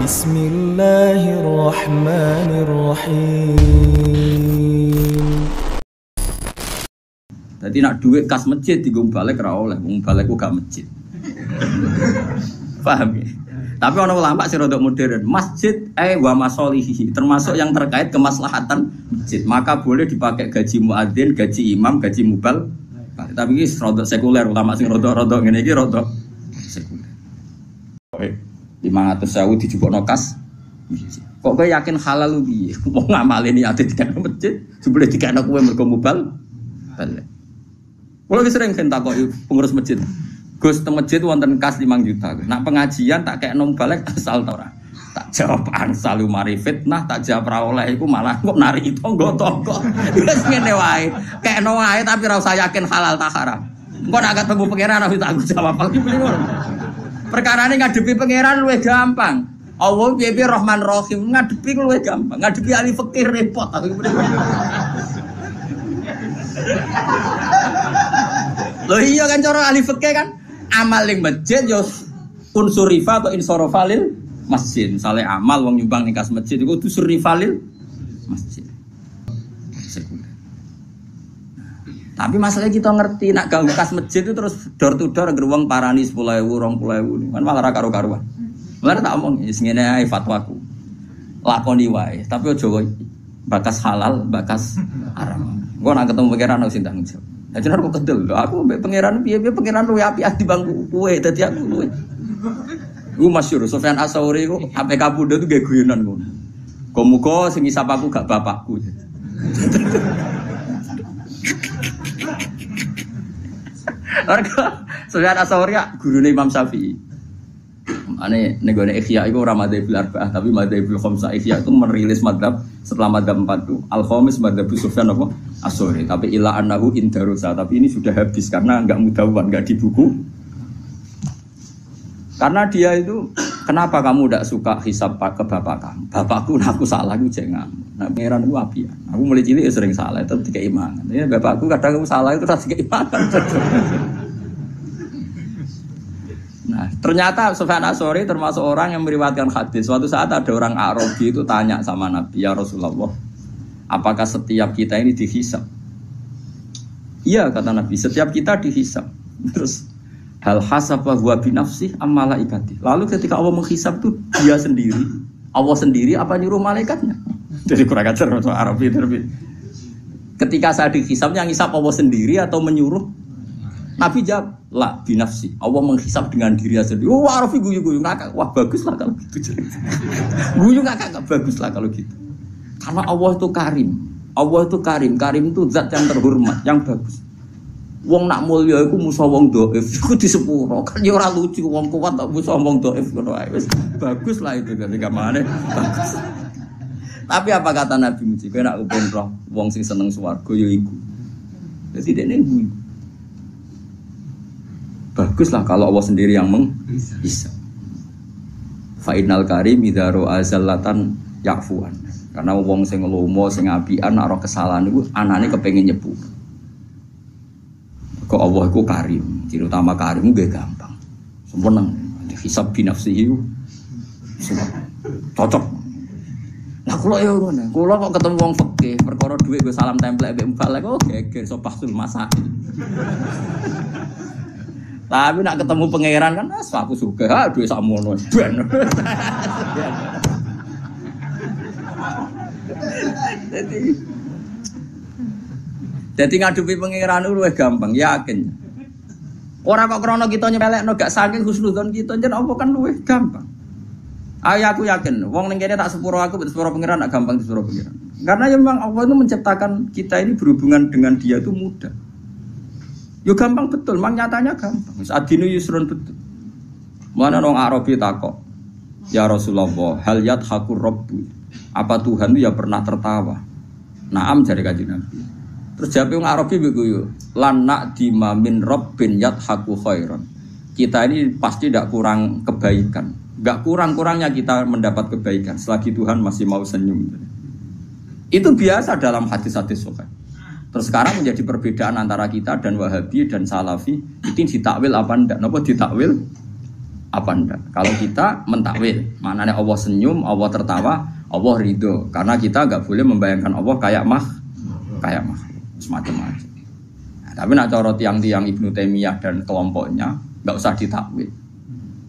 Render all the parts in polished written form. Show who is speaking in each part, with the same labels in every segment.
Speaker 1: Bismillahirrahmanirrahim.
Speaker 2: Jadi nak duit kas masjid digung balik ra oleh, wong balik ku gak masjid. Paham ya? Tapi orang ulama sih rodok modern. Masjid wa masolihi termasuk yang terkait kemaslahatan masjid. Maka boleh dipakai gaji muadzin, gaji imam, gaji mubal. Tapi ini rodok sekuler. Ulama sih rodok ngene iki rodok sekuler. 500.000 dijupukno kas. Kok kowe yakin halal lu piye? Wong ngamale niate dikene masjid, jebule dikene kowe mergo mubal. Balik. Kulo sering takoki pengurus masjid. Gus teng masjid wonten kas 5 juta. Nak pengajian tak kekno balik asal ta ora. Tak jawab ansal mari fitnah, tak jawab ra oleh iku malah kok nari tangga-tangga. Wis ngene wae. Kekno wae tapi ora usah yakin halal ta haram. Engko nak ketemu pangeran harus tanggung jawab. Perkarane ngadepi pangeran luwih gampang. Allah piye-piye Rahman Rahim ngadepi luwih gampang. Ngadepi ahli fikih repot aku. Loh iya kan cara ahli fikih kan amal ning masjid yo unsur rifa atau insorofalil masjid. Misalnya amal wong nyumbang ning kas masjid iku unsur rifalil masjid. Tapi masalahnya kita ngerti nak gawe kas masjid itu terus door to door geruang parani 10.000 20.000 kan malah ra karo-karuan. Mulane tak omong wis ngene ae fatwaku. Lakoni wae, tapi aja bakas halal, bakas haram. Engko nak ketemu pangeran harus tanggung jawab. Jadi aku kedel, aku pangeran piye-piye pangeran luwe apik di bangku kowe dadi aku luwe. Iku masyhur Sufyan Ats-Tsauri iku APK Bunda tuh gak guyonan ngono. Muga sing ngisap aku gak bapakku. Arga Sufyan Ats-Tsauri gurune Imam Syafi'i. Ane negone Ikhya iku ora madzhabul arba'ah tapi madzhabul khamsah. Ikhya itu merilis madzhab setelah madzhab 4 itu al-khamis madzhab Sufyan apa? Ats-Tsauri. Tapi ila annahu indarusa, tapi ini sudah habis karena enggak mudawan, enggak di buku. Karena dia itu kenapa kamu enggak suka hisab ke bapak kamu? Bapakku aku salah aku jangan. Nah, pangeran aku apian. Aku mulai cilik sering salah itu dikei mangan. Ya bapakku kadang aku salah itu terus dikei mangan. Nah, ternyata Sufyan Ats-Tsauri termasuk orang yang meriwayatkan hadis. Suatu saat ada orang Arabi itu tanya sama Nabi, "Ya Rasulullah, apakah setiap kita ini dihisab?" Iya kata Nabi, setiap kita dihisab. Terus hal hasaba huwa binafsih am malaikati. Lalu ketika Allah menghisab itu dia sendiri, Allah sendiri apa nyuruh malaikatnya? Jadi kurang ajar orang Arabi terlebih. Ketika saya dihisab, yang hisab Allah sendiri atau menyuruh? Nabi jawab, la binafsi. Allah menghisab dengan dirinya sendiri. Wah, Arabi guyu-guyu ngakak. Wah, baguslah kalau gitu. Guyu ngakak baguslah kalau gitu. Karena Allah itu karim. Allah itu karim. Karim itu zat yang terhormat, yang bagus. Wong nak mulya iku musuh wong dhaif. Iku disepuro. Kan ya ora lucu wong kuat tak musuh wong dhaif ngono ae. Wis baguslah itu ketika mana bagus. Tapi apa kata Nabi Muji? Kowe nak kepen roh wong sing seneng swarga ya iku. Dadi dene guyu. Baguslah kalau Allah sendiri yang menghisab. Fa'inal karim idza ra'a zallatan ya'fuan. Karena wong sing lomo sing apian nek kesalahan iku anane kepengin nyepur. Kok Allah iku karim, ciri utama karim nggih gampang. Sempurna hisab binafsihi. Cocok. Lah kula yo ngono. Kula kok ketemu wong fikih perkara dhuwit go salam templek mbek mbak kok geger sopasul masak. Tapi nak ketemu pangeran kan aku suka duwe sakmono ben. Jadi ngadepi pangeran luwih gampang, yakin. Ora kok krana kita nyepelekno gak saking husnudzon kita jen apa kan luwih gampang. Ayo aku yakin, wong ning kene tak sepuro aku sepuro pangeran gak gampang sepuro pangeran. Karena ya memang Allah itu menciptakan kita ini berhubungan dengan dia itu mudah. Yo gampang betul, mang nyatanya gampang. Adinu yusrun betul. Mana orang Arabi takok, ya Rasulullah, hal yadhakur rabbu. Apa Tuhan itu ya pernah tertawa? Naam dari kajian Nabi. Terus jawab orang Arabi begitu, lan na'dima min rabbin yadhaku khairan. Kita ini pasti tidak kurang kebaikan. Enggak kurang-kurangnya kita mendapat kebaikan selagi Tuhan masih mau senyum. Itu biasa dalam hadis-hadis sahih. Terus sekarang menjadi perbedaan antara kita dan Wahabi dan Salafi itu ditakwil apa enggak? Napa ditakwil apa ndak? Kalau kita mentakwil, maknanya Allah senyum, Allah tertawa, Allah ridho. Karena kita enggak boleh membayangkan Allah kayak semacam-macam. Nah, tapi nak cara tiang-tiang Ibnu Taimiyah dan kelompoknya enggak usah ditakwil.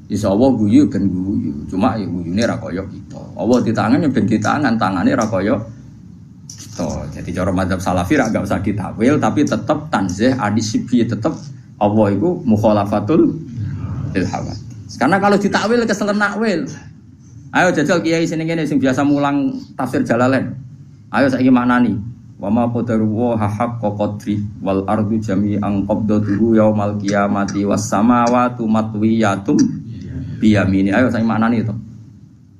Speaker 2: Insya Allah guyu ben guyu, cuma ya guyune ra kaya kita. Allah di tangan ya ben di tangan, tangannya ra kaya kita. Jadi cara mazhab Salafi ra enggak usah ditakwil, tapi tetap tanzih adisibi, tetap Allah itu mukhalafatul lil hawadits. Karena kalau ditakwil keselen nakwil. Ayo jajal kiai sini kene sing biasa mulang tafsir Jalalain. Ayo saiki maknani. Wa ma qadaru wa haqqa qadri wal ardu jami'an qabdatuhu yaumal qiyamati was samawati matwiyatum biyamini. Ayo saiki maknani to.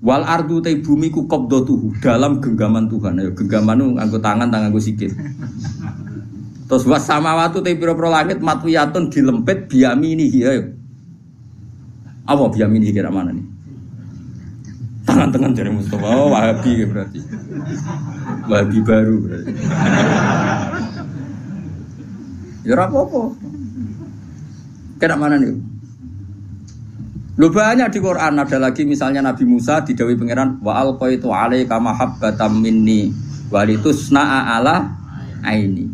Speaker 2: Wal ardu te bumi ku qabdatuhu dalam genggaman Tuhan. Ayo genggaman nu nganggo tangan nganggo sikil. Terus was samawati te pira-pira langit matwiyatun dilempit biyamini. Ayo. Apa biyamini kira mana nih? Tangan-tangan dari Mustafa, oh, Wahabi berarti. Wahabi baru berarti. Ya apa-apa. Kira mana nih? Lu banyak di Quran, ada lagi misalnya Nabi Musa didhawuhi pangeran wa alqaitu 'alaika mahabbatan minni walitusna'a ala aini.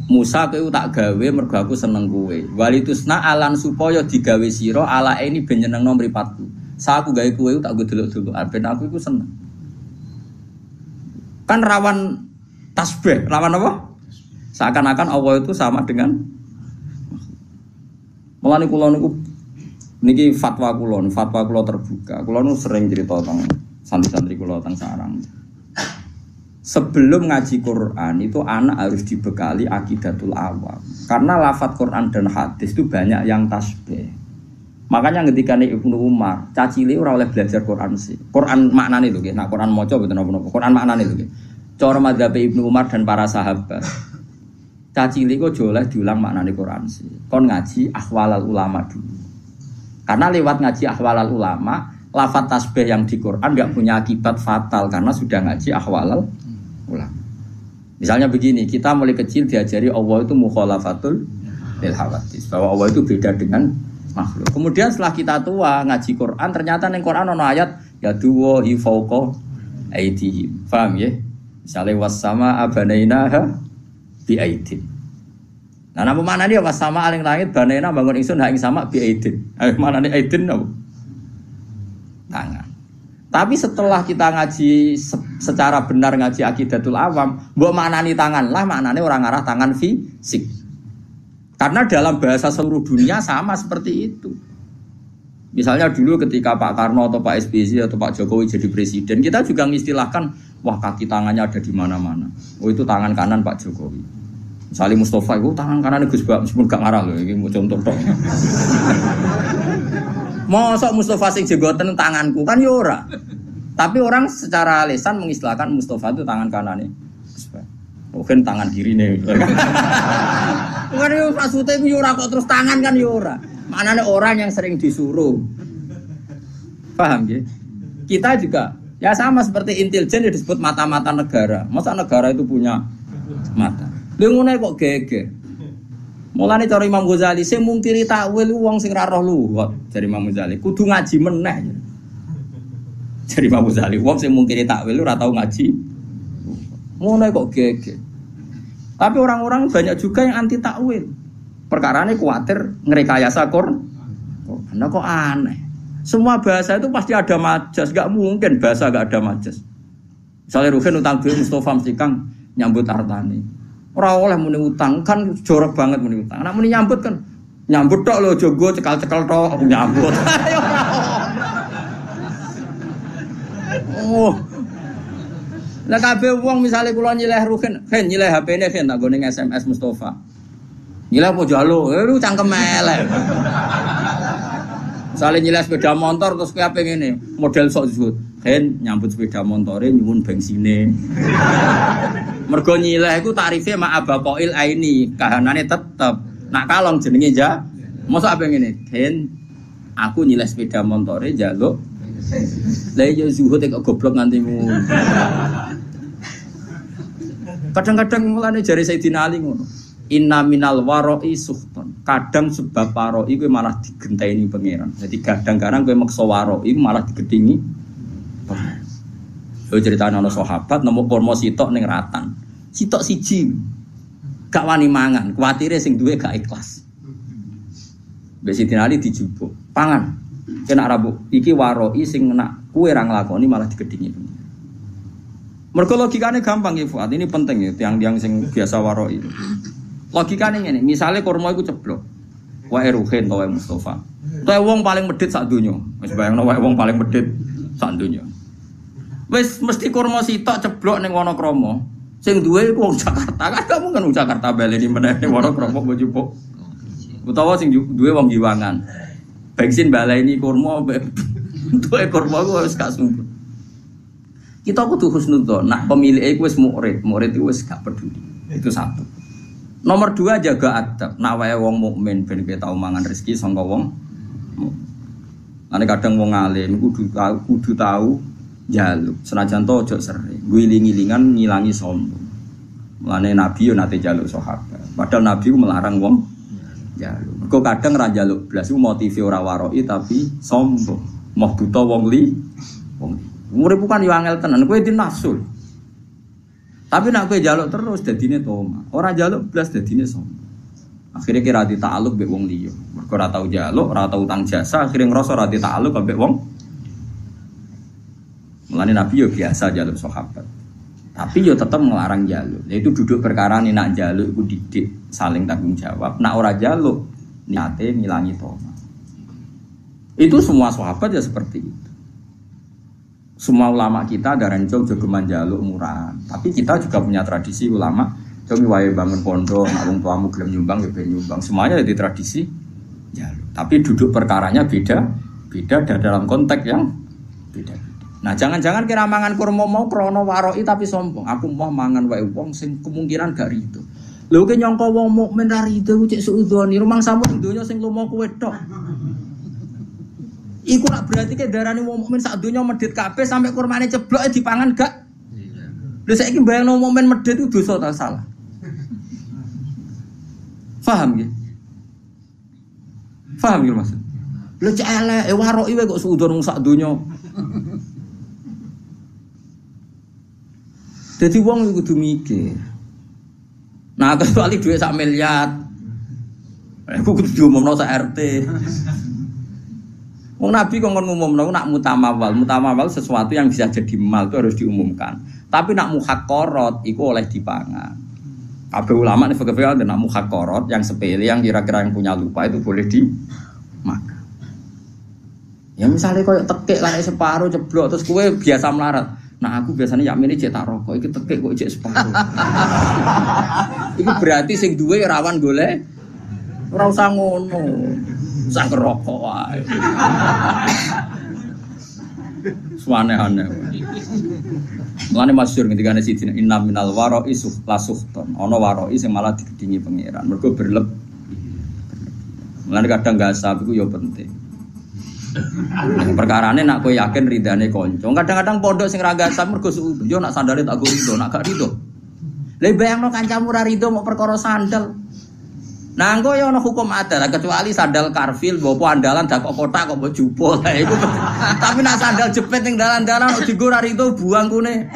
Speaker 2: Musa kowe tak gawe mergo aku seneng kowe. Walitusna alan supaya digawe sira ala aini ben nyenengno mripatku. Sa aku gawe kowe tak go delok-delok ben aku iku seneng. Kan rawan tasbih, rawan apa? Seakan-akan Allah itu sama dengan mulane kula niku niki fatwa kula terbuka. Kula nu sering cerita tentang santri-santri kula teng sarang. Sebelum ngaji Quran itu anak harus dibekali akidatul awam. Karena lafadz Quran dan hadis itu banyak yang tasbih. Makanya ketika Ibnu Umar, cacile ora oleh belajar Quran sih. Quran maknane lho nggih, nek Quran maca mboten napa-napa. Quran maknane lho nggih. Cara mazhab Ibnu Umar dan para sahabat. Cacile kok oleh diulang maknane Quran sih. Kon ngaji ahwalal ulama dulu. Karena lewat ngaji ahwalal ulama, lafadz tasbih yang di Quran enggak punya akibat fatal karena sudah ngaji ahwalal ulama. Misalnya begini, kita mulai kecil diajari Allah itu mukhalafatul lil hawadits, bahwa Allah itu beda dengan makhluk. Kemudian setelah kita tua ngaji Quran, ternyata ning Quran ono ayat ya duwa fawqa aydihim. Paham ya? Misalnya was-sama abanainaha bi aidin. Nah, napa maknane was-sama aling langit banaina bangun ingsun ha ing sama bi aidin. Ayo maknane aidin napa? Tangan. Tapi setelah kita ngaji secara benar ngaji akidatul awam, mbok maknani tangan lah, maknane orang arah tangan fisik. Karena dalam bahasa seluruh dunia sama seperti itu. Misalnya dulu ketika Pak Karno atau Pak SBY atau Pak Jokowi jadi presiden, kita juga mengistilahkan, wah kaki tangannya ada di mana-mana. Oh itu tangan kanan Pak Jokowi. Misalnya Mustafa itu tangan kanan Gus Bak, meskipun gak ngarah loh, ini mau contoh dong. Mosok Mustafa sing jenggoten tanganku kan ya ora. Tapi orang secara lisan mengistilahkan Mustafa itu tangan kanannya. Mungkin tangan kirine. Bukan yo maksudnya yo ora kok terus tangan kan yo ora. Maknane orang yang sering disuruh. Paham ya? Kita juga ya sama seperti intelijen disebut mata-mata negara. Masa negara itu punya mata? Lha ngene kok geger. Mulane cara Imam Ghazali sing mungkiri takwil wong sing ra roh luwat dari Imam Ghazali kudu ngaji meneh. Dari Imam Ghazali wong sing mungkiri takwil ora tau ngaji. Ngono kok geger. Tapi orang-orang banyak juga yang anti takwil. Perkarane kuwatir ngrekayasa Quran. Karena kok aneh. Semua bahasa itu pasti ada majas, enggak mungkin bahasa enggak ada majas. Misalnya Ruhin utang duit Mustafa mesti Kang nyambut artane. Ora oleh muni utang kan jorok banget muni utang. Nek muni nyambut kan nyambut tok lho jogo cekal-cekal tok nyambut. Oh. Lah kabeh wong misale kula nyileh Ruhin, nyileh HP-ne tak gone SMS Mustafa. Nyileh apa jalo? Lu cangkem elek. Misale nyileh sepeda motor terus kowe ape ngene, model sok disebut. Nyambut sepeda motore nyuwun bensine. Mergo nyileh iku tarife mak abaqail aini, kahanane tetep. Nak kalong jenenge ja. Mosok apa ngene? Aku nyileh sepeda motore njaluk. Lah ya zuhud kok goblok nganti ngono. Kadang-kadang mulane jare Sayyidina Ali ngono. Inna minal waroi suhton. Kadang sebab waroi kowe malah digenteni pangeran. Jadi kadang-kadang kowe maksa waroi malah digedingi pangeran. Yo critane ana sahabat nemu kurma sitok ning ratan. Sitok siji. Gak wani mangan, kuwatire sing duwe gak ikhlas. Mbek Sidin Ali dijupuk. Pangan. Kena rabu iki waroi sing nak kowe ra nglakoni malah digedingi pangeran. Mergo logikane gampang ya Fuad. Ini penting ya tiang-tiang sing biasa waroi. Logikane ngene, misale kurma iku ceblok. Wae Ruhin to wae Mustofa. Wae wong paling medhit sak donya. Wis bayangno wae wong paling medhit sak donya. Wis mesti kurma sitok ceblok ning Wonokrama. Sing duwe iku wong Jakarta. Kan kamu kan wong Jakarta baleni meneh ning Wonokrama mbok jupuk. Utawa sing duwe wong Giwangan. Bensin baleni kurma duwe kurma ku wis gak sumpah. Kita kudu husnudzon. Nak pemilih iku wis murid iku wis gak peduli. Itu satu. Nomor 2 jaga adab. Nak wae wong mukmin ben kowe tau mangan rezeki saka wong. Ane kadang wong alim kudu tahu njaluk. Senajan to ojo sering. Guling-gilingan ngilangi sombong. Mulane Nabi yo nate njaluk sahabat. Padahal Nabi ku melarang wong njaluk. Mergo kadang ra njaluk blas iku motive ora waroi tapi sombong. Moh buta wong li. Urip kan yo angel tenan. Kowe di nafsu. Tapi nak kowe njaluk terus dadine toma. Ora njaluk blas dadine sombong. Akhire kira ditakluk mbek wong liya. Mergo ora tau njaluk, ora tau utang jasa, akhire ngrasa ora ditakluk mbek wong. Mulane Nabi yo biasa njaluk sahabat. Tapi yo tetep ngelarang njaluk. Itu duduk perkara nih nak njaluk iku didik saling tanggung jawab. Nak ora njaluk niate ngilangi toma. Itu semua sahabat ya seperti itu. Semua ulama kita ada rencong jogeman jaluk murah. Tapi kita juga punya tradisi ulama. Jogi wae bangun pondok, nak wong tuamu gelem nyumbang ya ben nyumbang. Semuanya jadi tradisi jaluk. Tapi duduk perkaranya beda dan dalam konteks yang beda. Nah, jangan-jangan kira mangan kurma mau krono waroi tapi sombong. Aku mau mangan wae wong sing kemungkinan gak rido. Lho ki nyangka wong mukmin ra rido ku cek suudzoni. Rumang samu donya sing lumo kowe tok. Iku nak berarti ke darane wong mukmin sak donya medhit kabeh sampai kurmane ceblok dipangan gak? Lha saiki bayangno mukmin medhit itu dosa ta salah? Paham nggih? Paham nggih maksud? Lha cek elek waroki wae kok suudon sak donya. Dadi wong iku kudu mikir. Nah, kecuali duit 1 miliar. Aku kudu diumumno sak RT. Wong Nabi kok ngumumno nak mutamawal sesuatu yang bisa jadi mal itu harus diumumkan. Tapi nak muhaqqarat iku oleh dipangan. Kabeh ulama nek fikih ada nak muhaqqarat yang sepele yang kira-kira yang punya lupa itu boleh dimakan. Ya misalnya koyo tekek lah separuh ceblok terus kowe biasa melarat. Nah aku biasanya yakmine cek tak rokok iki tekek kok cek separuh. Iku berarti sing duwe rawan golek ora usah ngono. Sang rokok wae. Suane-ane. Mulane masyhur ketika ana sidina inna minal waroi lasuhton. Ana waroi sing malah digedingi pangeran. Mergo berleb. Mulane kadang gasab iku ya penting. Perkarane nak kowe yakin ridane kanca. Kadang-kadang pondok sing ra gasab mergo yo nak sandale tak go rido, nak gak rido. Lah bayangno kancamu ra rido mau perkara sandal. Nah, engko ya ana hukum adat kecuali sandal karfil mbok andalan dak kok kotak kok mbok jupuk. Lah iku. Tapi nek sandal jepit ning dalan-dalan kok digo ra itu buang kune.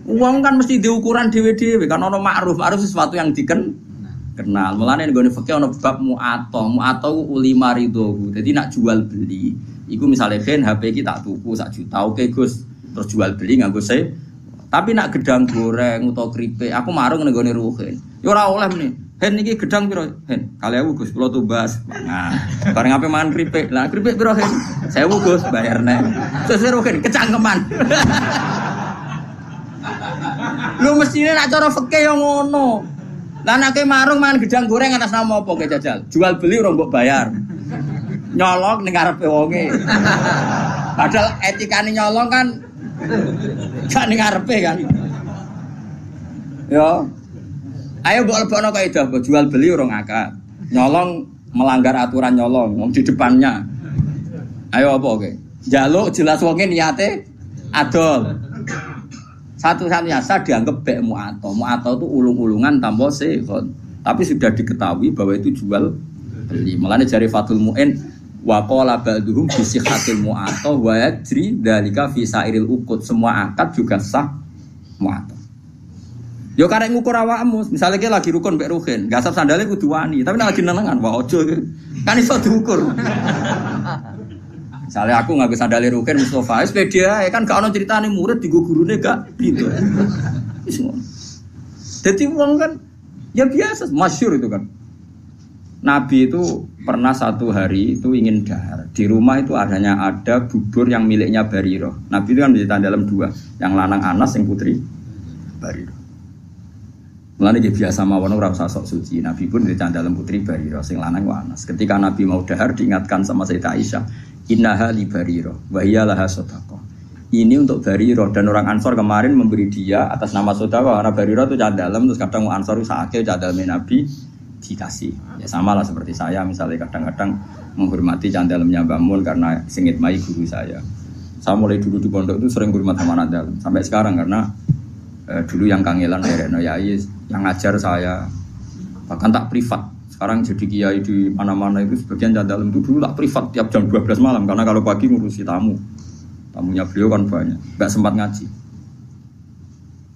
Speaker 2: Wong kan mesti diukuran dhewe-dhewe kan ana ma'ruf sesuatu yang dikenal. Mulane nggone fikih ana bab mu'atoh ulima ridho. Dadi nak jual beli iku misale gen HP iki tak tuku 1 juta. Oke Gus, terus jual beli nganggo se. Tapi nak gedang goreng utawa keripik, aku marung ning gone ruhin. Ya ora oleh meneh. Hen iki gedang piro? Hen, 2000 Gus, kula tumbas. Nah, bareng ape mangan keripik. Lah keripik piro hen? 1000 Gus, bayarne. Terus ruhin kecangkeman. Lu mestine nak cara fikih yo ngono. Lah nek marung mangan gedang goreng atas nama apa ke jajal? Jual beli ora mbok bayar. Nyolong ning ngarepe wonge. Padahal etikane nyolong kan gak ning ngarepe kan. Yo. Ayo mbok lebokno kaidah jual beli ora ngakak. Nyolong melanggar aturan nyolong wong di depannya. Ayo apa oke? Njaluk jelas wonge niate adol. Satu-satunya sah dianggap bek mu'ato. Mu'ato itu ulung-ulungan tanpa sekhon. Tapi sudah diketahui bahwa itu jual beli. Mulane jari Fathul Mu'in wa qala ba'duhum bi sihhatil mu'ato wa yajri dzalika fi sairil uqud. Semua akad juga sah mu'ato. Yo karek ngukur awakmu, misalnya kita lagi rukun mbek ruhin, gasap sandale kudu wani, tapi nek lagi nenengan wae aja. Kan iso diukur. Misalnya aku nganggo sandale ruhin Mustofa, wis pede ae kan gak ono critane murid digo gurune gak gitu. Wis ngono. Dadi wong kan ya biasa, masyhur itu kan. Nabi itu pernah satu hari itu ingin dahar. Di rumah itu ada bubur yang miliknya Bariro. Nabi itu kan ditanda dalam dua, yang lanang Anas, yang putri Bariro. Mulane dia biasa mawon ora usah sok suci. Nabi pun ditanda dalam putri Bariro, sing lanang wa Anas. Ketika Nabi mau dahar diingatkan sama Sayyidah Aisyah, innaha li Bariro wa hiya laha shadaqah. Ini untuk Bariro dan orang Ansor kemarin memberi dia atas nama sedekah karena Bariro itu cah dalam terus kadang Ansor sakake cah dalam Nabi dikasih. Ya samalah seperti saya misalnya kadang-kadang menghormati cah dalamnya Mbah Mun karena singit mai guru saya. Saya mulai dulu di pondok itu sering hormat sama anak dalam sampai sekarang karena dulu yang kangelan Herekno Yai yang ngajar saya bahkan tak privat. Sekarang jadi kiai di mana-mana itu sebagian cah dalam itu dulu tak privat tiap jam 12 malam karena kalau pagi ngurusi tamunya beliau kan banyak, nggak sempat ngaji.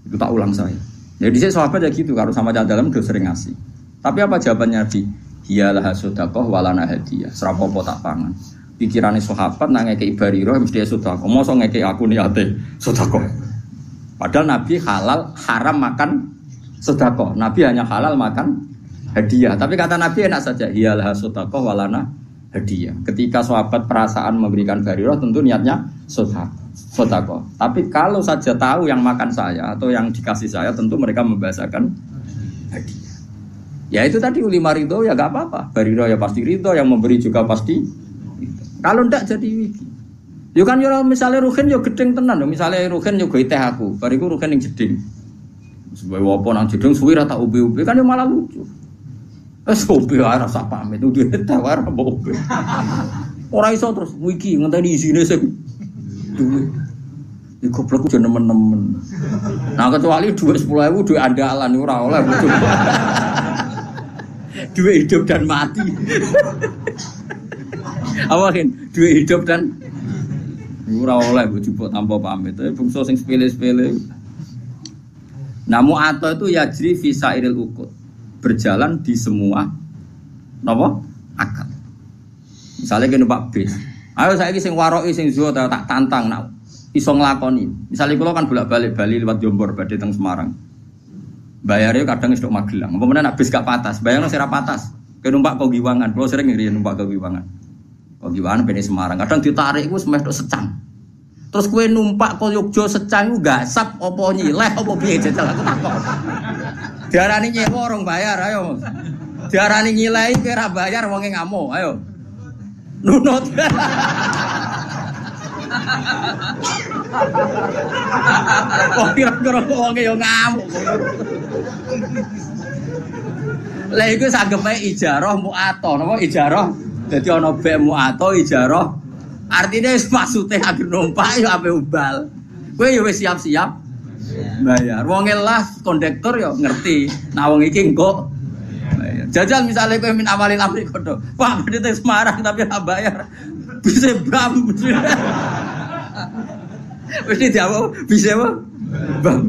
Speaker 2: Itu tak ulang saya. Jadi saya sahabat ya gitu, kalau sama cah dalam udah sering ngasih. Tapi apa jawabannya Nabi? Hiyalah sedekah walana hadiah. Serapopo tak pangan. Pikirannya sahabat nang ngekeki Bariro mesti sedekah. Mosok ngekeki aku niate sedekah. Padahal Nabi halal haram makan sedekah. Nabi hanya halal makan hadiah. Tapi kata Nabi enak saja. Hiyalah sedekah walana hadiah. Ketika sahabat perasaan memberikan Bariro tentu niatnya sedekah. Tapi kalau saja tahu yang makan saya atau yang dikasih saya tentu mereka membahasakan hadiah. Ya itu tadi ulima ridho ya gak apa-apa. Bariro ya pasti ridho, yang memberi juga pasti ridho. Kalau ndak jadi wiki. Yo kan yo misalnya ruhin yo gedeng tenan lho. Misalnya ruhin yo gawe teh aku, bariku ruhin yang jeding. Sebab apa nang jeding suwi ra tak ubi-ubi kan yo malah lucu. Wes ubi ae rasa pamit udah teh ora ubi. Ora iso terus wiki ngenteni isine sing duwe. Iki goblok yo nemen-nemen. Nah kecuali duit 10.000 duit andalan ora oleh bojo. Duit hidup dan mati. Awakin duit hidup dan ora oleh bojo tanpa pamit. Bungsu sing sepele-sepele. Namu atau itu yajri fi sairil uqud. Berjalan di semua napa? Akad. Misalnya kene Pak bis. Ayo saiki sing waroki sing zuhud tak tantang nak iso nglakoni. Misalnya kula kan bolak-balik Bali lewat Jombor badhe teng Semarang. Bayarnya kadang wis tok Magelang. Apa meneh nak bis gak patas, bayarno sira patas. Ke numpak kok Giwangan. Kula sering ngriyen numpak ke Giwangan. Kok Giwangan ben Semarang. Kadang ditarik iku semeh tok Secang. Terus kowe numpak kok Yogya Secang iku gasap apa nyileh apa piye jajal aku takon. Diarani nyewa orang bayar ayo. Diarani nyileh kowe ra bayar wonge ngamuk ayo. Nunut. Kok kira-kira wong yo ngamuk. Lah iku sageme ijarah mu'ato, napa ijarah? Dadi ana bek mu'ato ijarah. Artine wis maksude agar numpak yo ape ubal. Kowe yo wis siap-siap bayar. Wong lah kondektor yo ngerti. Nah wong iki engko bayar. Jajal misalnya kowe min awalin amri kodo. Wah, bedhe Semarang tapi ora bayar. Bisa bam. Mesti diawo bisa apa? Bam.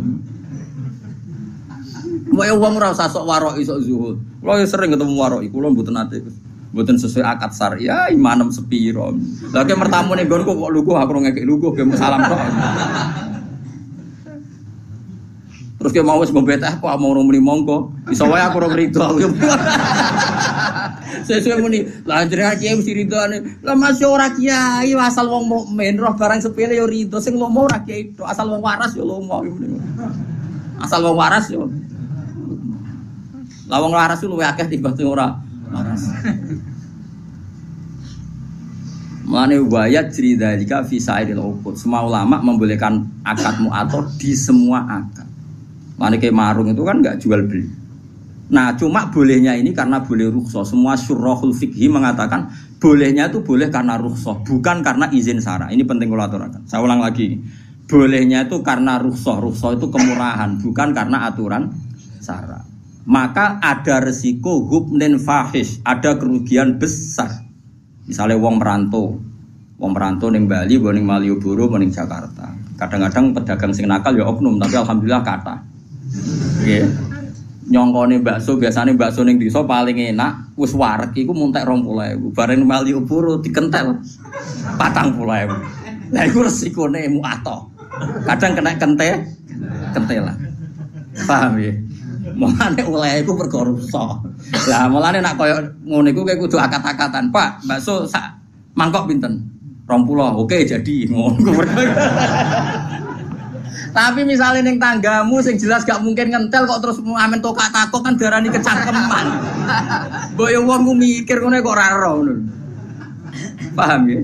Speaker 2: Wae wong ora usah sok warok sok zuhud. Kulo sering ketemu warok iku kulo mboten nate. Mboten sesuai akad syariah imanem sepiro. Lah ke mertamu ning nggonku kok lugu aku ngekek lugu ke salam tok. Terus ke mau wis mbet aku mau muni monggo. Iso wae aku ora rido. Sesuai muni, lah jenengan kiai mesti ridone. Lah masih ora kiai asal wong mukmin roh barang sepele yo rido sing lomo ora kiai tok asal wong waras yo lomo. Asal wong waras yo. Lah wong waras ku luwih akeh timbang sing ora waras. Mane wayat cerita jika fi sairil uqud. Semua ulama membolehkan akad mu'athar di semua akad. Mane kayak marung itu kan enggak jual beli. Nah, cuma bolehnya ini karena boleh rukhsah. Semua syurahul fikhi mengatakan bolehnya itu boleh karena rukhsah, bukan karena izin syara. Ini penting kalau aturakan. Saya ulang lagi. bolehnya itu karena rukhsah itu kemurahan, bukan karena aturan syara. Maka ada resiko hubnin fahish, ada kerugian besar. Misalnya wong merantau ning Bali, ning Malioboro, ning Jakarta. Kadang-kadang pedagang sing nakal ya oknum, tapi alhamdulillah kata. Nggih. Nyongkone bakso, biasane bakso ning desa paling enak, wis wareg iku muntek 20.000. Bareng Malioboro dikentel 40.000. Lah iku resikone muato. Kadang kena kentelan. Paham ya? Mulane oleh iku perkara rusak. Lah mulane nek koyo ngono iku kowe kudu akat-akatan. Pak, bakso sak mangkok pinten? 20. Oke, jadi ngono. Tapi misalnya ning tanggamu sing jelas gak mungkin ngentel kok terus amen tokak-takok kan darani kecangkeman. Mbok yo wong ku mikir ngono kok ora ero ngono. Paham ya?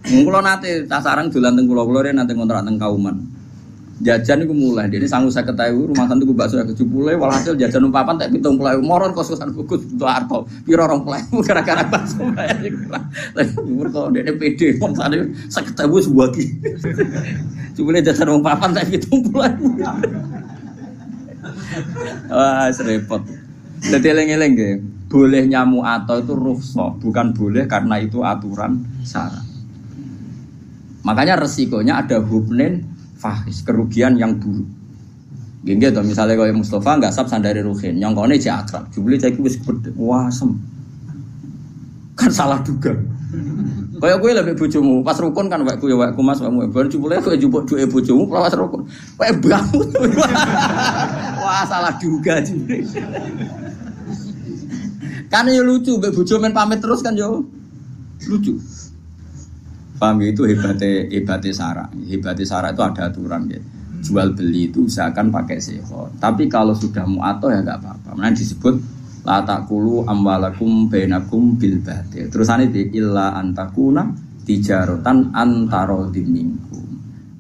Speaker 2: Kula nate tasarang dolan teng kula nate ngontrak teng Kauman. Jajan iku mulai dene 50.000 rumah santu bakso 70 walhasil jajan umpapan tak 70.000 moron kos-kosan Gugus butuh harta pira 20.000 gara-gara bakso iku. Umur kok dene PD wong sane 50.000 sebuah ki. Jebule jajan umpapan tak 70.000. Wah, repot. Dadi eling-eling nggih, boleh nyamu atau itu rukhsah, bukan boleh karena itu aturan syara. Makanya resikonya ada hubnin fahis, kerugian yang buruk. Gini tuh misalnya kalau Mustafa nggak sab sandari Ruhin, nyongkone cek akrab, jubli cek wis gede, wah sem, kan salah duga. Kayak gue lebih bojomu, pas rukun kan wakku ya wakku mas kamu, baru jubli gue jubuk duit bojomu, pas rukun, wah bangun, wah salah duga jubli. Kan ya lucu, bojo main pamit terus kan yo lucu. Paham itu hebatnya syarak. Hebatnya syarak itu ada aturan ya. Jual beli itu usahakan pakai sihor. Tapi kalau sudah mu'atoh ya enggak apa-apa. Makanya disebut la taqulu amwalakum bainakum bil batil. Terusane di illa antakuna tijaratan antarodin minkum.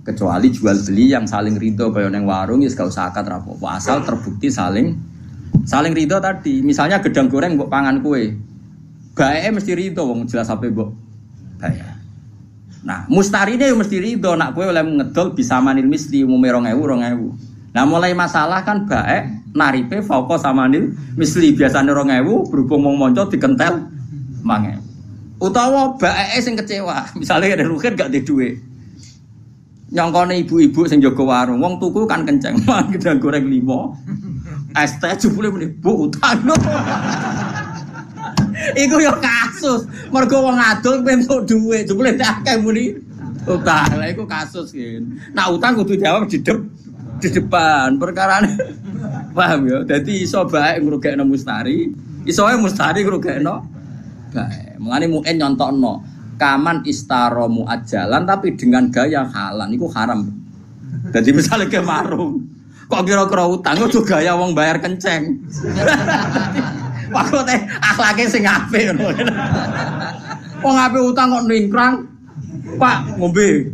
Speaker 2: Kecuali jual beli yang saling ridho kaya ning warung ya gak usah akad rapopo. Asal terbukti saling ridho tadi. Misalnya gedang goreng mbok pangan kue. Bae mesti ridho wong jelas ape mbok bayar. Nah, mustarine yo mesti ridho nak kowe oleh ngedol bisa manil misli umume 2.000. Nah, mulai masalah kan baek naripe fauqa samanil misli biasane 2.000 berhubung wong monco dikentel 5.000. Utawa baeke sing kecewa, misalnya ada rugen gak di dhuwit. Nyongkone ibu-ibu sing jaga warung, wong tuku kan kenceng, man gedang goreng 5. Es teh jebule muni, "Bu, utang." Iku yo kasus. Mergo wong adol entuk dhuwit, jebule akeh muni utang. Lah iku kasus kin. Nah utang kudu jawab di depan perkarane. Paham ya? Dadi iso bae ngrugekno mustari, iso ae mustari ngrugekno bae. Mulane mungkin nyontokno kaman istaromu ajalan tapi dengan gaya halal iku haram. Dadi misalnya ke marung, kok kira-kira utang ojo gaya wong bayar kenceng. Maksudnya akhlaknya sing apik ngono. Wong apik utang kok ningkrang. Pak, ngombe.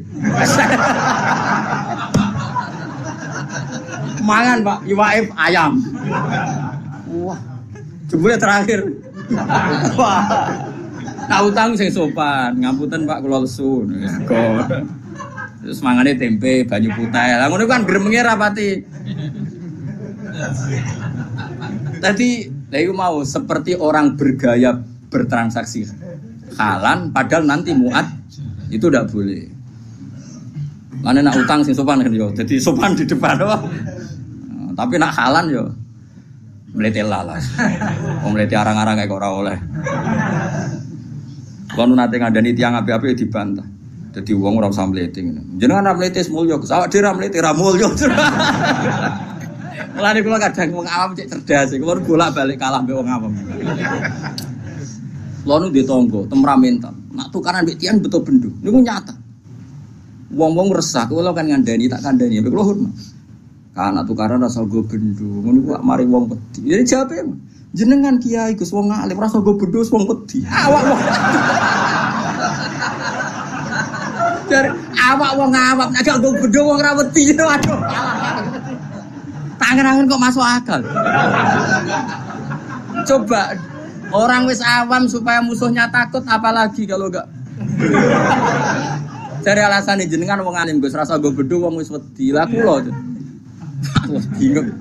Speaker 2: Mangan, Pak, iwaif ayam. Wah. Jebule terakhir. Wah. Nah utang sing sopan, ngapunten Pak kula lesu. Terus mangane tempe, banyu putih. Lah ngono kan gremenge rapati. Tadi saya mau seperti orang bergaya bertransaksi halan, padahal nanti muat itu tidak boleh. Mana nak utang sing sopan kan yo, jadi sopan di depan doang. Tapi nak halan yo, melete lalas. Melete arang-arang kayak ora oleh. Kalau nanti ngadani tiang api-api dibantah. Jadi uang ora usah mlete ngene. Jenengan mlete mulya, awak dhewe mlete ra mulya. Mulane kula kadang wong awam cek cerdas, kula bolak-balik kalah mbek wong awam. Kula nu di tangga, temperamental. Nak tukaran mbek tiyang betul bendu. Niku nyata. Wong-wong resah, kula kan ngandani, tak kandhani, mbek kula hormat. Kan nak tukaran rasa go bendu, ngono ku mari wong wedi. Jadi jawabe jenengan kiai Gus wong alim rasa go bendu wong wedi. Awak wong. Dari awak wong awam nek gak go bendu wong ra wedi. Aduh. Tangan-tangan kok masuk akal. Coba orang wis awam supaya musuhnya takut, apalagi kalau enggak. Dari alasan jenengan wong alim Gus rasa go bedho wong wis wedi. Lah kula. Aku bingung.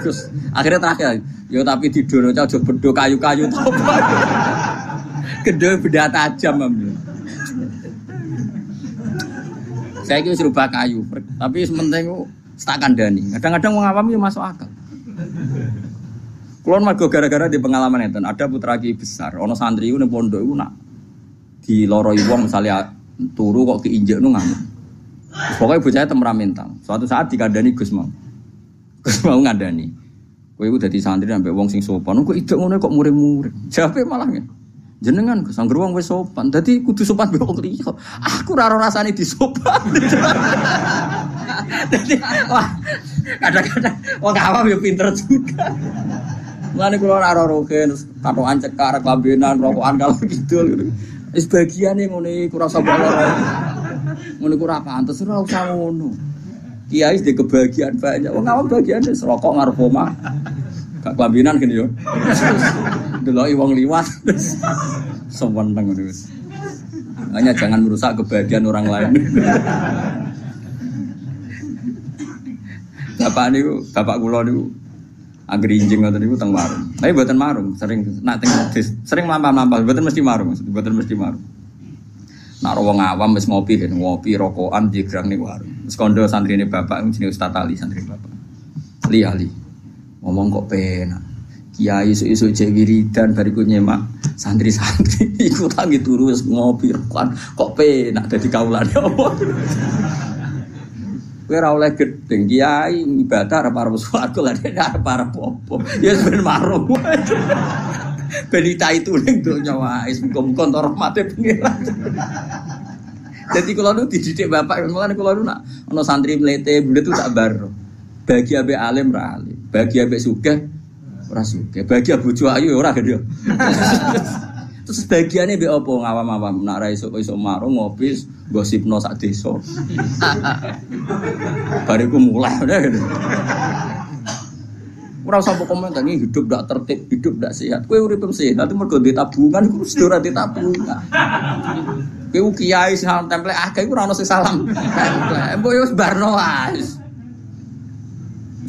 Speaker 2: Terus akhirnya terakhir, yo tapi didono aja bedho kayu-kayu to. Gedhe benda tajam ambil. Saya kira serubah kayu, tapi sementing tak kandhani. Kadang-kadang wong awam yo masuk akal. Kulon mergo gara-gara di pengalaman enten, ada putra kiai besar, ana santri ku ning pondok iku nak diloroi wong misalnya turu kok keinjek nu ngamuk. Pokoknya bocahnya temperamental. Suatu saat dikandani Gus mau. Gus mau ngandani. Kowe iku dadi santri ambek wong sing sopan, kok idek ngono kok muring-muring. Jawabe malah jenengan Gus angger wong wis sopan. Dadi kudu sopan mbek wong liya. Aku ora rasane disopan. Dadi wah kadang-kadang wong awam yo pinter juga. Mulane kula ora roken katokan cekak klambenan rokokan kalau kidul. Wis bagiane ngono iku ora sapa ora. Ngono iku ora pantes ora usah ngono. Kiai dhe kebahagiaan banyak. Wong awam bagiane rokok ngarep omah. Gak klambenan gini yo. Deloki wong liwat. Seweneng ngono wis. Hanya jangan merusak kebahagiaan orang lain. Bapak kula niku anggere injing ngoten niku teng warung. Tapi mboten marung, sering nak teng sering lampah-lampah, mboten mesti marung, mboten mesti marung. Nak wong awam wis ngopi rokokan digrang ning warung. Wis kandha santrine bapak jenenge Ustaz Ali, santri bapak. Ali. Ngomong kok penak. Kiai isu-isu cek wiridan bariku nyemak santri-santri iku tangi turu wis ngopi rokokan kok penak dadi kaulane apa. Kowe ora oleh gedeng kiai ibadah arep swarga lha nek arep apa. Ya ben marung. Benita itu ning donya wae muga-muga entuk rahmate pengiran. Dadi kula nu dididik bapak mulane kula nu nak ana santri mlete bulet tu tak baro. Bagi ambek alim ra alim, bagi ambek sugih ora sugih, bagi bojo ayu ora gede. Terus bagiane mbek apa ngawam-awam nak ra iso marung ngopi gosipno sak desa. Bariku mulai ngene. Ora usah komentar iki hidup ndak tertib, hidup ndak sehat. Kowe urip sehat mergo ndek tabungan iku wis ora ndek tabungan. Kowe kiai sing templek akeh iku ora ono sing salam. Mbok yo wis barno wae.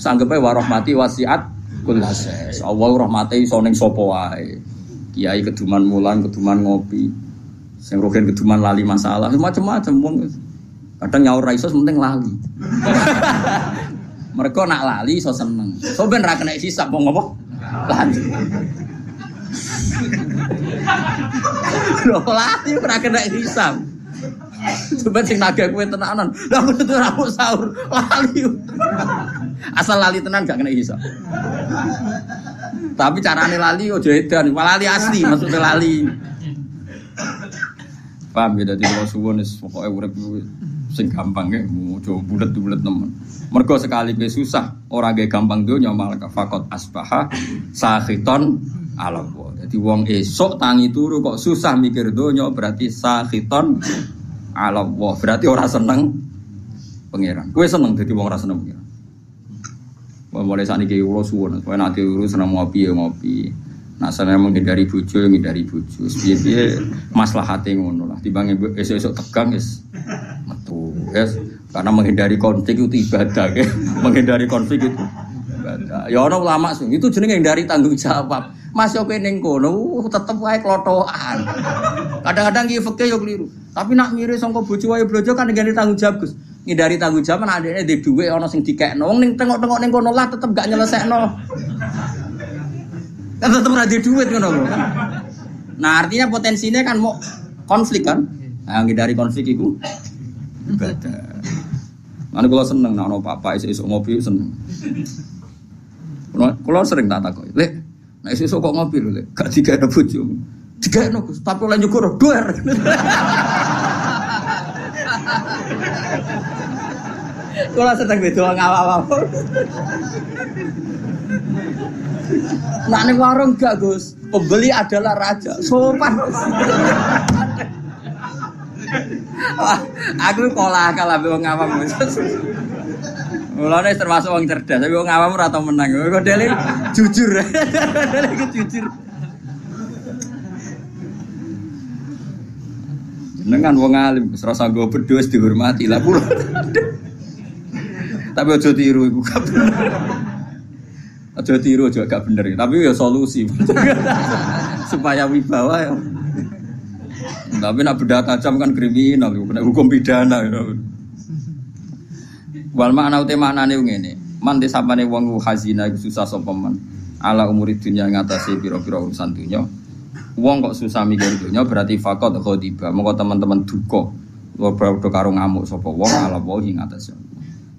Speaker 2: Sanggepe wa rahmati wasiat kullases. Allah rahmate iso ning sapa wae. Kiai keduman mulan, keduman ngopi. Sing rogen keduman lali masalah, macam-macam wong. Kadang nyaur ra iso penting lali. Mereka nak lali iso seneng. So ben ra kena hisab wong apa? Lali. Lho lali ora kena hisab. Coba sing naga kowe tenanan. Lah aku tuh ra sahur lali. Asal lali tenan gak kena hisab. Tapi carane lali ojo edan, lali asli maksudnya lali. Paham ya dadi kula suwun wis pokoke urip sing gampang ya, ojo bulet-bulet temen. Mergo sekali kowe susah, ora gawe gampang donya malah fakot asbaha sakhiton ala Allah. Dadi wong esuk tangi turu kok susah mikir donya berarti sakhiton ala Allah. Berarti ora seneng pangeran. Kowe seneng dadi wong ora seneng pangeran. Mulai saat ini kula suwun, kowe nanti urus seneng ngopi ya ngopi. Nak seneng menghindari bojo, menghindari bojo. Piye-piye maslahate ngono lah. Timbang esuk-esuk tegang wis metu. Yes. Karena menghindari konflik itu ibadah ke. Menghindari konflik itu ibadah. Ya ana ulama sing itu jenenge hindari tanggung jawab. Mas yo ning kono tetep wae klotokan. Kadang-kadang ki fikih yo keliru. Tapi nak ngire sangka bojo wae blojo kan ngene tanggung jawab, Gus. Ngindari tanggung jawab kan adekne ndek dhuwit ana sing dikekno. Wong ning tengok-tengok ning kono lah tetep gak nyelesekno. Kan tetep ora di dhuwit ngono lho kan. Nah, artinya potensinya kan mau konflik kan. Nah, ngindari konflik iku ibadah. Ane kula seneng nek ana papa isuk-isuk ngopi seneng. Kula sering tak takoki, "Lek, nek isuk kok ngopi lho, Lek? Gak digawe bojo." Digawe Gus, tapi oleh nyukur doer. Kula sedang beda ngawak-awak. Nak ning warung gak Gus, pembeli adalah raja, sopan. Aku pola akal ambek wong awam. Mulane termasuk wong cerdas, tapi wong awam ora tau menang. Kok dele jujur. Dele jujur. Dengan wong alim wis rasa nggo bedho wis dihormati lah kula. Tapi aja tiru iku gak bener. Aja tiru aja gak bener, tapi ya solusi. Supaya wibawa ya. Tapi nak beda tajam kan kriminal, kena hukum pidana. Wal makna uti maknane ngene. Man disapane wong khazina iku susah sapa man. Ala umuri dunya ngatasi pira-pira urusan dunya. Wong kok susah mikir dunya berarti faqat ghadiba. Monggo teman-teman duka. Padha karo ngamuk sapa wong ala wahi ngatasi.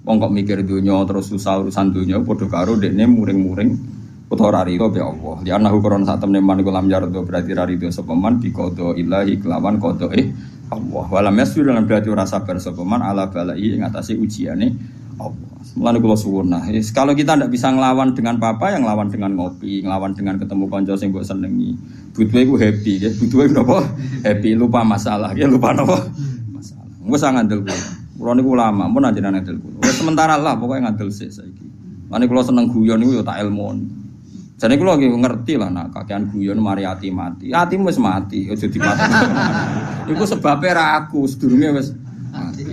Speaker 2: Wong kok mikir dunya terus susah urusan dunya padha karo dekne muring-muring utawa rarido be Allah. Di anahu koron sak temne man iku lam yardo berarti rarido sapa man bi qada ilahi kelawan qadae Allah. Walam yasir lan berarti ora sabar sapa man ala balai ing atase ujiane Allah. Mulane kula suwun nah, kalau kita ndak bisa nglawan dengan papa yang nglawan dengan ngopi, nglawan dengan ketemu kanca sing mbok senengi. Butuhe iku happy, ya butuhe napa? Happy, lupa masalah, ya lupa napa? Masalah. Wis ngandel kula. Kula niku ulama, mun anjenengan ngandel kula. Wis sementara lah pokoke ngandel sik saiki. Mulane kula seneng guyon niku ya tak ilmoni. Jane kula nggih ngerti lah nak kakean guyon mari ati mati. Atimu wis mati, aja dipati. Iku sebabe ra aku, sedurunge wis mati.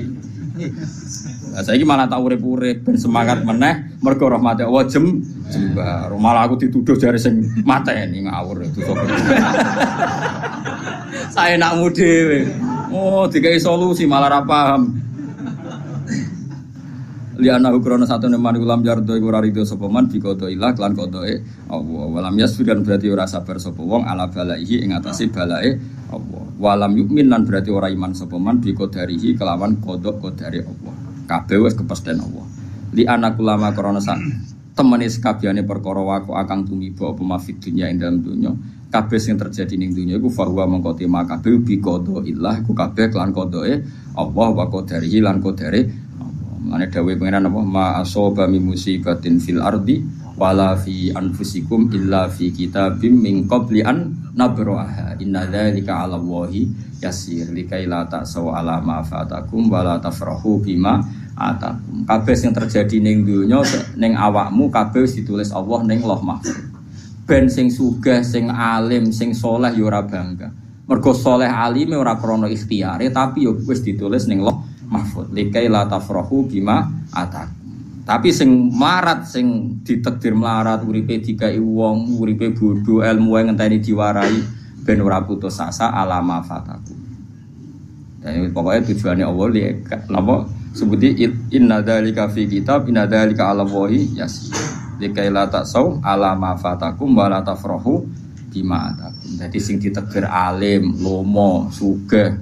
Speaker 2: Lah saiki malah tak urip-urip ben semangat meneh mergo rahmate Allah jembar. Malah aku dituduh jare sing mateni ngawur itu sapa. Saya nakmu dhewe. Oh, dikai solusi malah ra paham. Liana ukrono satu neman ulam jardo iku ora rido sapa man bi qada ilah lan qadae Allah. Walam yasfiran berarti ora sabar sapa wong ala balaihi ing atase balae Allah. Walam yukmin lan berarti ora iman sapa man bi qadarihi kelawan qada qadare Allah. Kabeh wis kepesten Allah. Li anak ulama krana sak temene sakabehane perkara waku akang tumiba apa mafid dunya ing dalem dunya. Kabeh sing terjadi ning dunya iku fahuwa mongko tema kabeh bi qada ilah iku kabeh lan qadae Allah wa qadarihi lan qadare Mane dawuh pengenan apa ma asaba min musibatin fil ardi wala fi anfusikum illa fi kitabim min qabli an nabraha inna dzalika 'ala Allahi yasir likai la ta'saw 'ala ma fatakum wala tafrahu bima atakum. Kabeh sing terjadi ning donya ning awakmu kabeh ditulis Allah ning Lauh Mahfuz. Ben sing sugih, sing alim, sing saleh ya ora bangga. Mergo saleh alime ora krana ikhtiyare tapi ya wis ditulis ning Lauh Mahfud likai la tafrahu bima atak. Tapi sing marat sing ditakdir melarat uripe dikai wong uripe bodho ilmu wae ngenteni diwarai ben ora putus asa alama fataku. Dan pokoknya tujuannya Allah li napa sebuti inna dzalika fi kitab inna dzalika 'ala wahi yasir likai la ta'sau alama fatakum wa la tafrahu bima atakum. Jadi sing ditakdir alim, lomo, sugih,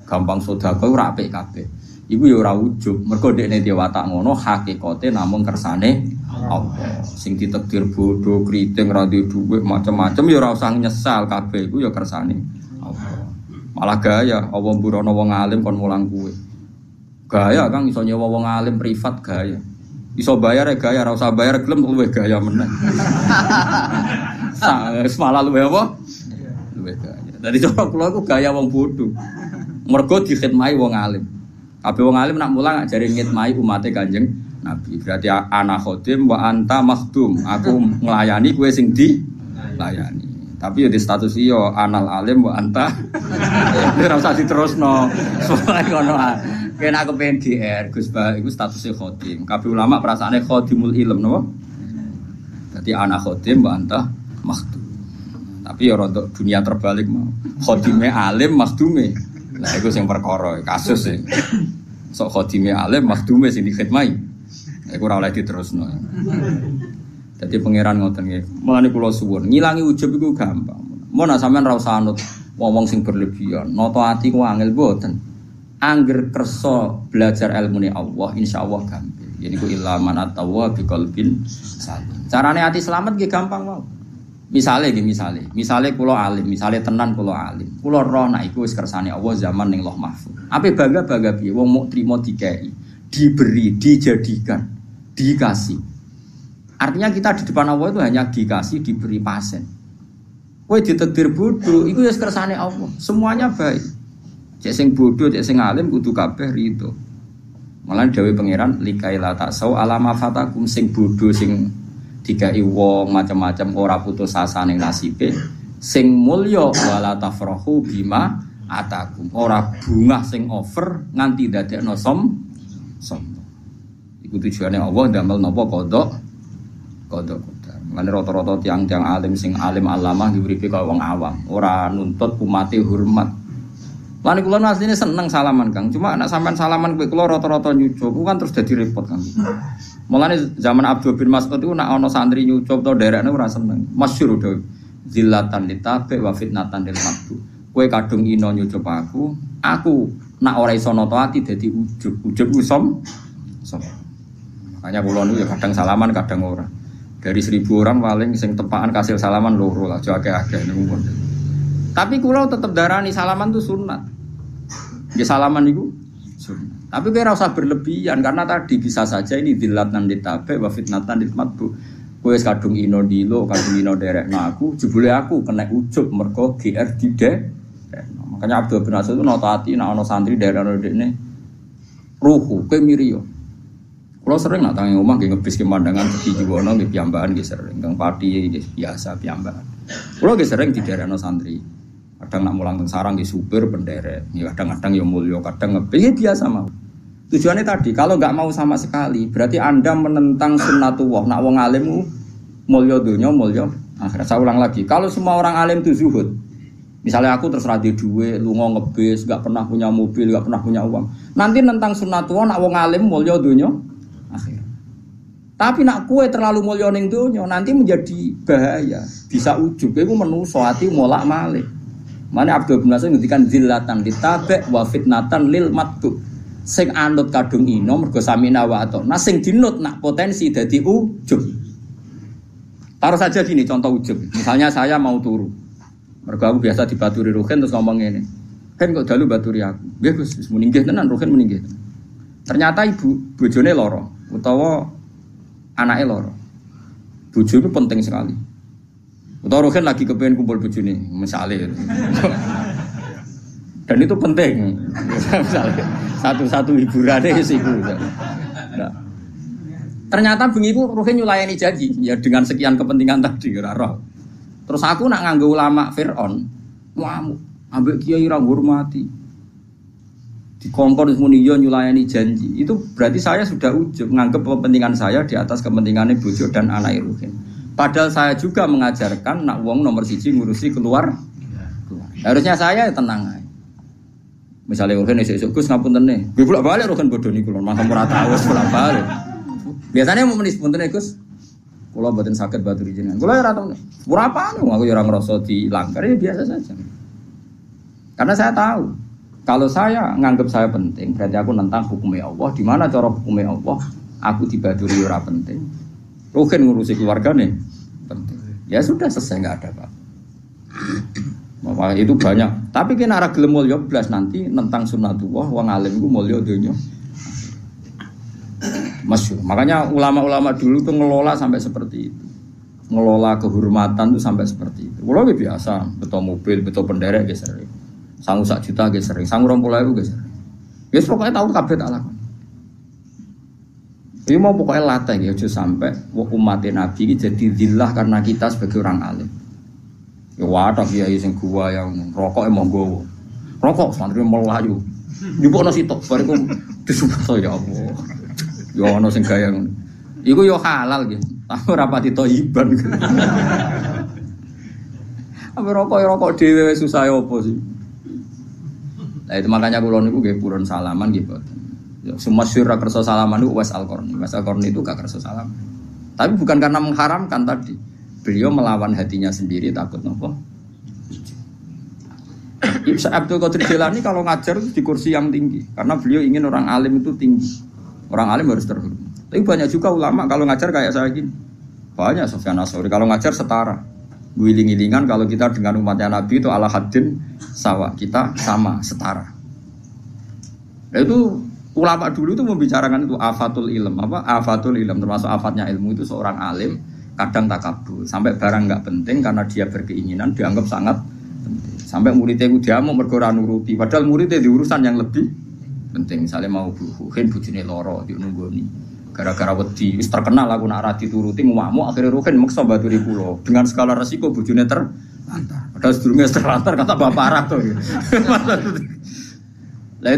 Speaker 2: gampang sedekah ora apik kabeh. Iku ya ora ujug, mergo dekne dhewe watak ngono hakikate namung kersane Allah. Sing ditakdir bodho, kriting, ra duwe dhuwit, macam-macam ya ora usah nyesal kabeh iku ya kersane Allah. Malah gaya Allah mburono wong alim kon mulang kuwe. Gaya Kang iso nyewa wong alim privat gaya. Iso bayar ya gaya, ora usah bayar gelem luwih gaya meneh. Malah luwih apa? Luwih gaya. Dadi cara kula iku gaya wong bodho. Mergo dikhidmati wong alim. Kabeh wong alim nak mulang jare ngitmai umate Kanjeng Nabi. Berarti ana khodim wa anta makhdum. Aku nglayani kowe sing dilayani. Tapi ya di status iyo anal alim wa anta. Ora usah diterusno. Soale ngono ae. Kena aku pengen GR Gus Ba iku statusé khodim. Kabeh ulama perasaane khodimul ilm napa? Dadi ana khodim wa anta makhdum. Tapi ya untuk dunia terbalik mau. Khodime alim makhdume. Nah, itu yang perkara kasus sih. Sok khodime alim, makhdume sing dikhidmati. Iku ora oleh diterusno. Dadi pangeran ngoten nggih. Mulane kula suwun, ngilangi ujub iku gampang. Mun sampean ra usah anut wong sing berlebihan. Nata ati ku angel mboten. Angger kersa belajar ilmune Allah, insyaallah gampang. Yen iku ilaman at-tawwa bi qalbin salim. Carane ati selamat nggih gampang wae. Misale kula alim, misale tenan kula alim. Kula roh nek iku wis kersane Allah zaman ning Lauh Mahfuz. Ape bangga-bangga piye wong muk trimo dikai, diberi, dijadikan, dikasih. Artinya kita di depan Allah itu hanya dikasih, diberi pasen. Kowe ditakdir bodoh, iku wis kersane Allah. Semuanya baik. Cek sing bodoh, cek sing alim kudu kabeh rido. Malah dawuh pangeran likaila taksau alama fatakum sing bodoh sing dikai wong macam-macam ora putus asa ning nasibe sing mulya wala tafrahu bima atakum. Ora bungah sing over nganti dadekno sombong. Iku tujuane Allah ndamel napa qada. Mane rata-rata tiang-tiang alim sing alim alamah diuripe kaya wong awam, ora nuntut umate hormat. Lan kula asline seneng salaman Kang, cuma nek sampean salaman kowe kula rata-rata nyucup kan terus dadi repot Kang. Mulane zaman Abdul bin Mas'ud iku nek ana santri nyucup to derekne ora seneng. Masyhur dhewe. Zillatan litabe wa fitnatan lil mabdu. Kowe kadung ino nyucup aku nak ora iso taati dadi ujub ku som. Makanya kula niku ya kadang salaman kadang ora. Dari 1000 orang paling sing tepaan kasil salaman loro lah, aja akeh-akeh niku. Tapi kula tetep darani salaman itu sunat. Nggih salaman niku sunat. Tapi kowe ora usah berlebihan karena tadi bisa saja ini dilatan ditabe wa fitnatan ditmatbu. Kowe wis kadung ino dilo, kadung ino derekno aku, jebule aku kena ujub mergo GR didek. Makanya Abdul bin Mas'ud itu notati nek ana santri derekno dekne ruhu kowe miriyo. Kalau sering nak tangi omah nggih ngebis pemandangan di Jiwono nggih piyambakan nggih sering, Kang Pati nggih biasa piyambakan. Kulo nggih sering diderekno santri. Kadang nak mulang teng sarang nggih supir penderek, ya kadang-kadang ya mulya, kadang ngebis biasa mau. Tujuannya tadi, kalau enggak mau sama sekali, berarti Anda menentang sunnatullah. Nak wong alim mulya donya, mulya akhirat. Saya ulang lagi, kalau semua orang alim itu zuhud. Misalnya aku terus radi duwe, lunga ngebis, enggak pernah punya mobil, enggak pernah punya uang. Nanti nentang sunnatullah nak wong alim mulya donya akhir. Tapi nak kue terlalu mulya ning donya nanti menjadi bahaya, bisa ujub. Iku menungso ati molak-malik. Mane Abdul bin Mas'ud ngendikan zillatan ditabe wa fitnatan lil matbu. Sing anut kadung ino mergo samina wa ato. Nah sing dinut nak potensi dadi ujub. Taruh saja gini contoh ujub. Misalnya saya mau turu. Mergo aku biasa dibaturi Ruhin terus ngomong ngene. Kan kok dalu baturi aku. Nggih Gus, wis muningih tenan Ruhin muningih. Ternyata ibu bojone lara utawa anake lara. Bojo itu penting sekali. Utawa Ruhin lagi kepengen kumpul bojone, misale. Dan itu penting. Misalnya satu-satu hiburannya sih iku. Nah. Ternyata bengi ku Ruhin nyulayani janji ya dengan sekian kepentingan tadi ora roh. Terus aku nak nganggo ulama Fir'aun, ngamuk, ambek kiai ra ngurmati. Dikongkon muni yo nyulayani janji. Itu berarti saya sudah ujub nganggep kepentingan saya di atas kepentingannya bojo dan anak Ruhin. Padahal saya juga mengajarkan nak wong nomor 1 ngurusi keluar. Harusnya saya tenang aja. Misalnya Ruhin esuk-esuk Gus ngapunten nih. Nggih bolak-balik Ruhin bodoni kula, mangke ora tahu bolak-balik. Biasanya mau menis punten Gus. Kula mboten saged baturi jenengan. Kula ora tau. Ora apa aku ya ora ngrasa dilanggar ya biasa saja. Karena saya tahu kalau saya nganggap saya penting, berarti aku nentang hukumnya Allah. Di mana cara hukumnya Allah? Aku dibaduri ora penting. Ruhin ngurusi keluarga nih penting. Ya sudah selesai nggak ada apa. Itu banyak. Tapi kena arah gelem mulya blas nanti nentang sunnatullah. Wong alim ku mulya donya. Masyhur. Makanya ulama-ulama dulu tuh ngelola sampai seperti itu. Ngelola kehormatan tuh sampai seperti itu. Kalau biasa, betul mobil, betul penderek guys sering. Sangu 1 juta guys sering, sangu 20.000 guys sering. Guys pokoknya tahu kabeh tak lakon. Ini mau pokoknya latih ya, aja sampai umat Nabi ini jadi zillah karena kita sebagai orang alim. Ya wadah kiai sing gua yang rokok emang gowo. Rokok santri melayu. Njupukno sitok bariku disumpah ya Allah. Ya ono sing gaya ngono. Iku yo halal nggih. Tapi ora pati thayyiban. Apa rokok dhewe susah opo sih? Nah itu makanya kula niku nggih purun salaman nggih boten. Ya semua syura kersa salaman niku Uwais Al-Qarni. Uwais Al-Qarni itu gak kersa salaman. Tapi bukan karena mengharamkan tadi. Beliau melawan hatinya sendiri takut nopo. Ibnu Abdul Qadir Jilani kalau ngajar itu di kursi yang tinggi karena beliau ingin orang alim itu tinggi. Orang alim harus terhormat. Tapi banyak juga ulama kalau ngajar kayak saya gini. Banyak Sufyan Ats-Tsauri kalau ngajar setara. Guling-gilingan kalau kita dengan umatnya Nabi itu ala haddin sawa, kita sama, setara. Itu ulama dulu itu membicarakan itu afatul ilm, afatul ilm termasuk afatnya ilmu itu seorang alim kadang takabur sampai barang nggak penting karena dia berkeinginan dianggap sangat penting. Sampai muridnya itu dia mau berkoran nuruti, padahal muridnya di urusan yang lebih penting. Misalnya mau buhin bujune loro di nunggoni, Gara-gara wedi wis terkenal aku nak ra dituruti ngamuk akhirnya Ruhin maksa baturi kula. Dengan skala resiko bojone terlantar. Padahal sedurunge terlantar kata bapak parah to. Lah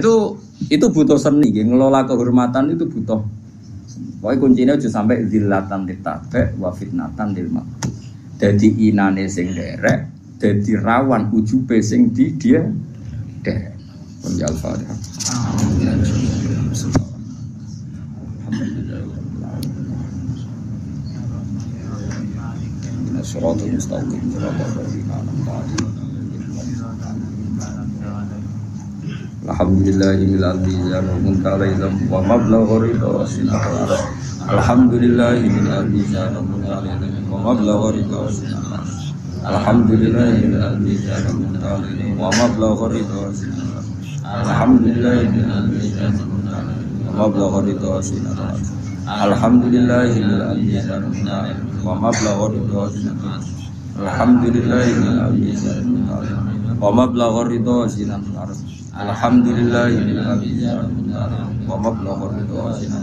Speaker 2: itu butuh seni, ngelola kehormatan itu butuh. Pokoknya kuncinya aja sampai zillatan ditabe wa fitnatan lil maqtu. Dadi inane sing derek, dadi rawan ujube sing di dia derek. Ya Al-Fatihah. Shiratal mustaqim shiratal ladzina an'amta 'alaihim. Alhamdulillahil adzizan muntaha ilm wa mablagha ridha sinah. Alhamdulillahil adzizan muntaha ilm wa mablagha ridha sinah. Alhamdulillahil adzizan muntaha ilm wa mablagha ridha sinah. Alhamdulillahil adzizan muntaha ilm wa mablagha ridha sinah. Alhamdulillahil adzizan muntaha ilm wa mablagha ridha sinah. Alhamdulillahil adzizan muntaha ilm wa mablagha ridha sinah. Alhamdulillahil adzizan wa mablagha ridha sinah.